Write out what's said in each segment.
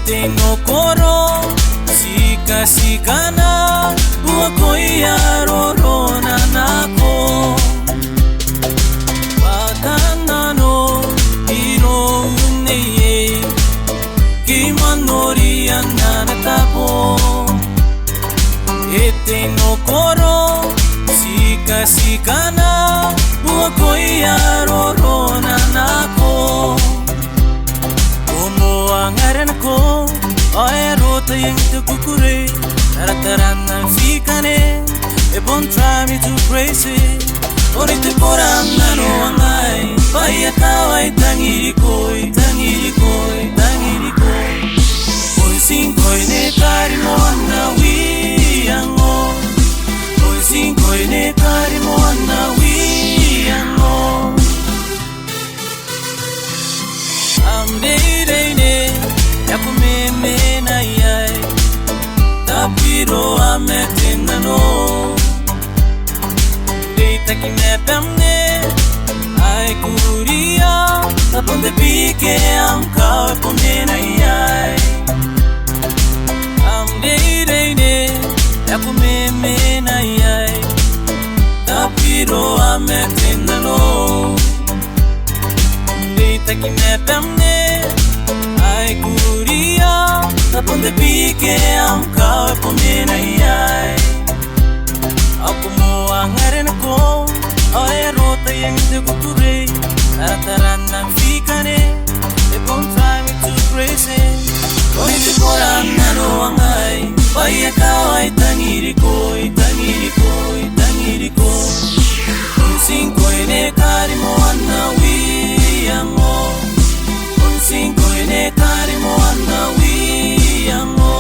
Ete no koro Sika sika na Ua koia rorona nako Watana no Hiro uneye Kimanori anana tapo Ete no koro Sika sika na Ua koia rorona nako Omo angaren ko Oe rota yang te kukure Tarataran fikane It won't try me too crazy Nei Tebora nano angai Paya kawai tangiri koi Tangiri koi, tangiri koi Oi sinkoi ne kari mo ana wiango Oi sinkoi ne kari mo ana wiango Amdeirene Yaku meme na yai Tapiro ametina no Deita ki me pemne Ai kuria Taponde pike am kawe pome na yai Amdeirene Yaku meme na yai Tapiro ametina no Deita ki me pemne Ai kuria Taponde pike am kawe pome na yai Aku mo angaren ko Oe rota yang te kuture Tarataran ng fikane They won't try me too crazy Nei Tebora nano angay Paya kawai tangiri koi Tangiri koi, tangiri koi Unsing koi ne kari mo ana wiango Unsing koi ne kari mo ana wiango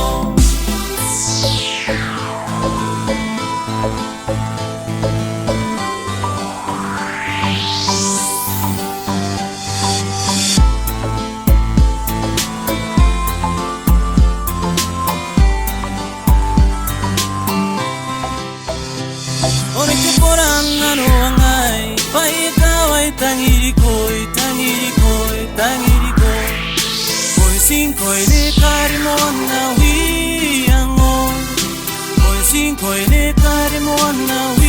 Nei Tebora nano angai Paya kawai tangiri koi Tangiri koi, tangiri koi Oi sinkoi ne kari mo ana wiango Oi sinkoi ne kari mo ana wiango